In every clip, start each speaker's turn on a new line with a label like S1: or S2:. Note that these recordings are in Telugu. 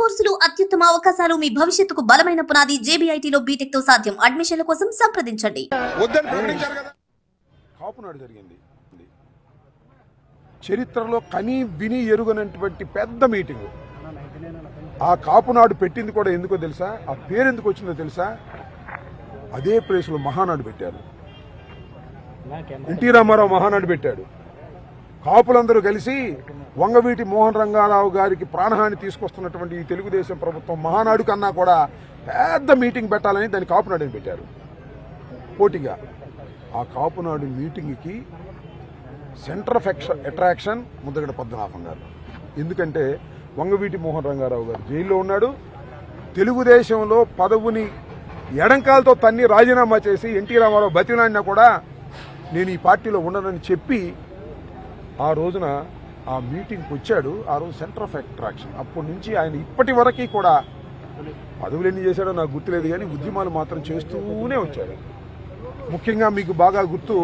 S1: కోర్సులు అత్యుత్తమ అవకాశాలు మీ భవిష్యత్తుకు బలమైన పునాది JBITలో బీటెక్ తో సాధ్యం. అడ్మిషన్ల కోసం సంప్రదించండి.
S2: కాపునాడు జరిగింది. చరిత్రలో కనీ విని ఎరుగనటువంటి పెద్ద మీటింగ్. ఆ కాపునాడు పెట్టింది కూడా ఎందుకో తెలుసా? ఆ పేరు ఎందుకు వచ్చిందో తెలుసా? అదే ప్లేస్లో మహానాడు పెట్టారు. ఎన్టీ రామారావు మహానాడు పెట్టాడు. కాపులందరూ కలిసి వంగవీటి మోహన్ రంగారావు గారికి ప్రాణహాని తీసుకొస్తున్నటువంటి ఈ తెలుగుదేశం ప్రభుత్వం మహానాడు కన్నా కూడా పెద్ద మీటింగ్ పెట్టాలని దాన్ని కాపునాడుని పెట్టారు పోటీగా. ఆ కాపునాడు మీటింగ్కి centre of attraction Mudragada Padmanabham గారు. ఎందుకంటే వంగవీటి మోహన్ రంగారావు గారు జైల్లో ఉన్నాడు. తెలుగుదేశంలో పదవుని ఎడంకాలతో తన్ని రాజీనామా చేసి ఎన్టీ రామారావు బతిలాడినా కూడా నేను ఈ పార్టీలో ఉండనని చెప్పి ఆ రోజున ఆ మీటింగ్కి వచ్చాడు. ఆ రోజు సెంటర్ ఆఫ్ అట్రాక్షన్. అప్పటి నుంచి ఆయన ఇప్పటి వరకు కూడా పదవులు ఎన్ని చేశాడో నాకు గుర్తులేదు, కానీ ఉద్యమాలు మాత్రం చేస్తూనే వచ్చాడు. ముఖ్యంగా మీకు బాగా గుర్తు,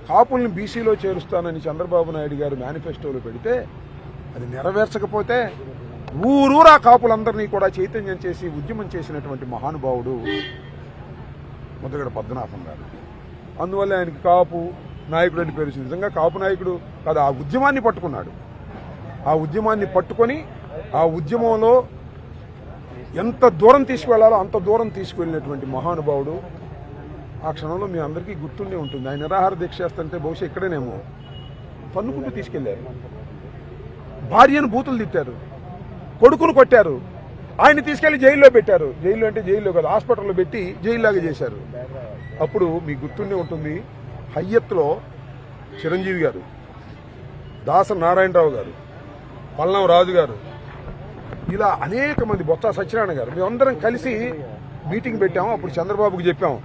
S2: కాపుల్ని బీసీలో చేరుస్తానని చంద్రబాబు నాయుడు గారు మేనిఫెస్టోలో పెడితే అది నెరవేర్చకపోతే ఊరూరా కాపులందరినీ కూడా చైతన్యం చేసి ఉద్యమం చేసినటువంటి మహానుభావుడు ముద్దగడ పద్మనాభం గారు. అందువల్ల ఆయనకి కాపు నాయకుడు అని పేరు. నిజంగా కాపు నాయకుడు కాదు, ఆ ఉద్యమాన్ని పట్టుకున్నాడు. ఆ ఉద్యమాన్ని పట్టుకొని ఆ ఉద్యమంలో ఎంత దూరం తీసుకువెళ్లాలో అంత దూరం తీసుకువెళ్ళినటువంటి మహానుభావుడు. ఆ క్షణంలో మీ అందరికీ గుర్తుండే ఉంటుంది. ఆయన నిరాహార దీక్ష చేస్తుంటే బహుశా ఇక్కడేనేమో తన్నుకుంటూ తీసుకెళ్లారు. భార్యను బూతులు తిట్టారు, కొడుకును కొట్టారు, ఆయన తీసుకెళ్లి జైల్లో పెట్టారు. జైల్లో అంటే జైల్లో కాదు, హాస్పిటల్లో పెట్టి జైల్లాగా చేశారు. అప్పుడు మీకు గుర్తుండే ఉంటుంది, హయ్యత్లో చిరంజీవి గారు, దాస నారాయణరావు గారు, పల్లం రాజు గారు, ఇలా అనేక మంది, బొత్స సత్యనారాయణ గారు, మేమందరం కలిసి మీటింగ్ పెట్టాము. అప్పుడు చంద్రబాబుకి చెప్పాము,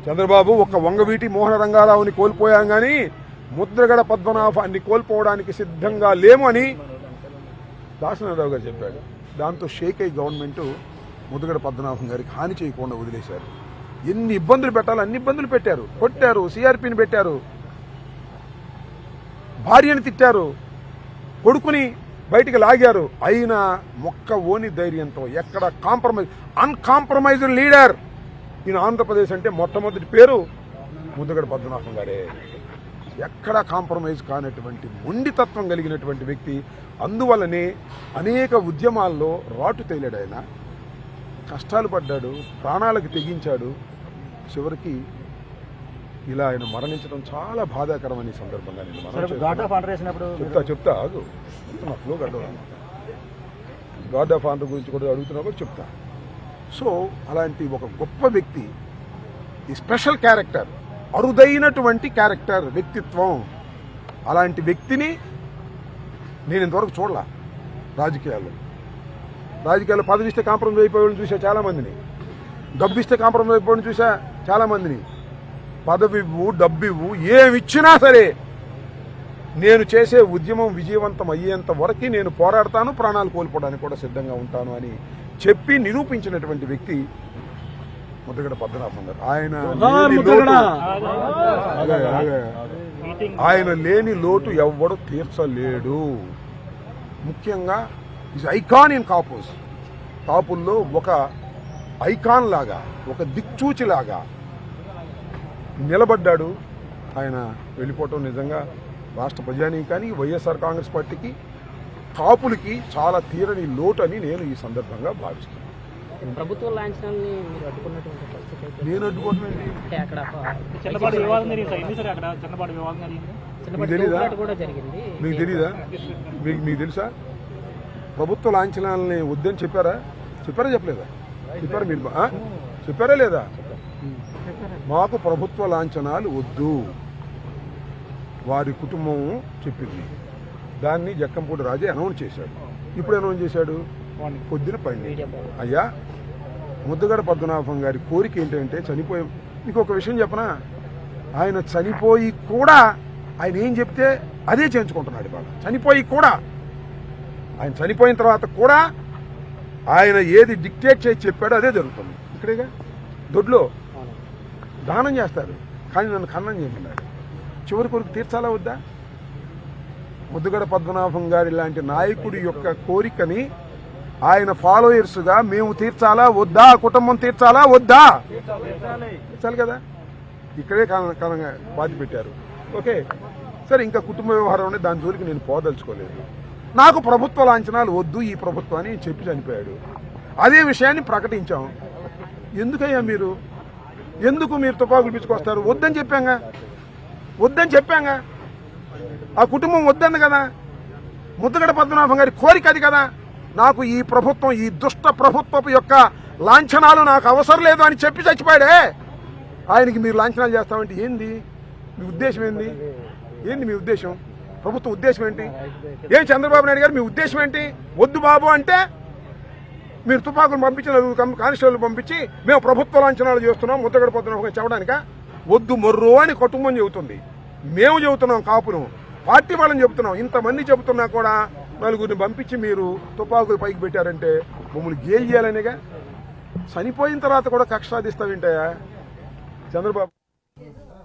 S2: చంద్రబాబు ఒక్క వంగవీటి మోహన రంగారావుని కోల్పోయాం కానీ ముద్రగడ పద్మనాభాన్ని కోల్పోవడానికి సిద్ధంగా లేము అని దాసనారాయణరావు గారు చెప్పాడు. దాంతో షేక్ అయ్యి గవర్నమెంట్ ముద్రగడ పద్మనాభం గారికి హాని చేయకుండా వదిలేశారు. ఎన్ని ఇబ్బందులు పెట్టాలో అన్ని ఇబ్బందులు పెట్టారు. కొట్టారు, సిఆర్పిని పెట్టారు, భార్యని తిట్టారు, కొడుకుని బయటికి లాగారు. అయినా మొక్క ఓని ధైర్యంతో ఎక్కడ కాంప్రమైజ్, అన్కాంప్రమైజ్డ్ లీడర్ ఈయన ఆంధ్రప్రదేశ్ అంటే మొట్టమొదటి పేరు ముద్దగడ పద్మనాభం గారే. ఎక్కడా కాంప్రమైజ్ కానటువంటి మొండితత్వం కలిగినటువంటి వ్యక్తి. అందువల్లనే అనేక ఉద్యమాల్లో రాటు తేలాడు. ఆయన కష్టాలు పడ్డాడు, ప్రాణాలకు తెగించాడు. చివరికి ఇలా ఆయన మరణించడం చాలా బాధాకరమైన సందర్భంగా నేను చెప్తా ఆగు, నా ఫ్లో గాడ్ ఆఫ్ ఆనర్ గురించి కూడా అడుగుతున్నా కూడా చెప్తా. సో అలాంటి ఒక గొప్ప వ్యక్తి, ఈ స్పెషల్ క్యారెక్టర్, అరుదైనటువంటి క్యారెక్టర్, వ్యక్తిత్వం, అలాంటి వ్యక్తిని నేను ఇంతవరకు చూడలా. రాజకీయాల్లో పదవిస్తే కాంప్రమైజ్ అయిపోయాలని చూసా చాలామందిని, డబ్బిస్తే కాంప్రమైజ్ అయిపోయాలని చూసా చాలామందిని. పదవివ్వు, డబ్బివ్వు, ఏమిచ్చినా సరే నేను చేసే ఉద్యమం విజయవంతం అయ్యేంత వరకు నేను పోరాడతాను, ప్రాణాలు కోల్పోవడానికి కూడా సిద్ధంగా ఉంటాను అని చెప్పి నిరూపించినటువంటి వ్యక్తి ముద్దగడ పద్మనాభం గారు. ఆయన లేని లోటు ఎవ్వడు తీర్చలేడు. ముఖ్యంగా ఈజ్ ఐకాన్ ఇన్ కాపుస్. కాపుల్లో ఒక ఐకాన్ లాగా, ఒక దిక్చూచిలాగా నిలబడ్డాడు. ఆయన వెళ్ళిపోవటం నిజంగా రాష్ట్ర ప్రజానీకానికి, వైఎస్ఆర్ కాంగ్రెస్ పార్టీకి, కాపులకి చాలా తీరని లోటు అని నేను ఈ సందర్భంగా భావిస్తున్నాను.
S3: ప్రభుత్వ లాంఛనాన్ని మీరు అడ్డుకున్నటువంటి పరిస్థితి అయితే
S2: నేను అడ్డుకోవటం ఏంటి? మీకు తెలీదా? మీకు తెలుసా? ప్రభుత్వ లాంఛనాలని వద్దని చెప్పారా చెప్పలేదా? చెప్పారా మీరు? చెప్పారా లేదా? మాకు ప్రభుత్వ లాంఛనాలు వద్దు వారి కుటుంబం చెప్పింది. దాన్ని జక్కంపూడి రాజే అనౌన్స్ చేశాడు. ఇప్పుడు అనౌన్స్ చేశాడు పొద్దున పండి. అయ్యా, ముద్దగడ పద్మనాభం గారి కోరిక ఏంటంటే చనిపోయి, మీకు ఒక విషయం చెప్పనా, ఆయన చనిపోయి కూడా ఆయన ఏం చెప్తే అదే చేయించుకుంటున్నాడు. ఇవాళ చనిపోయి కూడా, ఆయన చనిపోయిన తర్వాత కూడా ఆయన ఏది డిక్టేట్ చేసి చెప్పాడో అదే జరుగుతుంది. ఇక్కడేగా దొడ్లో దానం చేస్తారు, కానీ నన్ను ఖననం చేయమన్నాడు. చివరి కొరకు తీర్చాలా వద్దా? ముద్దగడ పద్మనాభం గారి లాంటి నాయకుడి యొక్క కోరికని ఆయన ఫాలోయర్స్గా మేము తీర్చాలా వద్దా, కుటుంబం తీర్చాలా వద్దా? తీర్చాలి కదా. ఇక్కడే కాలంగా బాధ పెట్టారు. ఓకే సరే, ఇంకా కుటుంబ వ్యవహారం అనేది దాని జోలికి నేను పోదలుచుకోలేదు. నాకు ప్రభుత్వ లాంఛనాలు వద్దు ఈ ప్రభుత్వాన్ని చెప్పి చనిపోయాడు. అదే విషయాన్ని ప్రకటించాం. ఎందుకయ్యా ఎందుకు మీరు తుపాకులు పిచ్చుకొస్తారు? వద్దని చెప్పాంగా. ఆ కుటుంబం వద్దంది కదా. ముద్దగడ పద్మనాభం గారి కోరిక అది కదా. నాకు ఈ ప్రభుత్వం, ఈ దుష్ట ప్రభుత్వపు యొక్క లాంఛనాలు నాకు అవసరం లేదు అని చెప్పి చచ్చిపోయాడే. ఆయనకి మీరు లాంఛనాలు చేస్తామంటే ఏంది మీ ఉద్దేశం? ఏంది మీ ఉద్దేశం? ప్రభుత్వం ఉద్దేశం ఏంటి? ఏం చంద్రబాబు నాయుడు గారు మీ ఉద్దేశం ఏంటి? వద్దు బాబు అంటే మీరు తుపాకులు పంపించి కానిస్టేబుల్ పంపించి మేము ప్రభుత్వ లాంఛనాలు చేస్తున్నాం ముద్దగడ పద్మనాభం చెప్పడానిక? వద్దు మొర్రు అని కుటుంబం చెబుతుంది. మేము చెబుతున్నాం, కాపును పార్టీ వాళ్ళని చెబుతున్నాం. ఇంతమంది చెబుతున్నా కూడా నలుగురిని పంపించి మీరు తుపాకులు పైకి పెట్టారంటే మమ్మల్ని గేల్ చేయాలనేగా. చనిపోయిన తర్వాత కూడా కక్ష సాధిస్తావేంటయా చంద్రబాబు?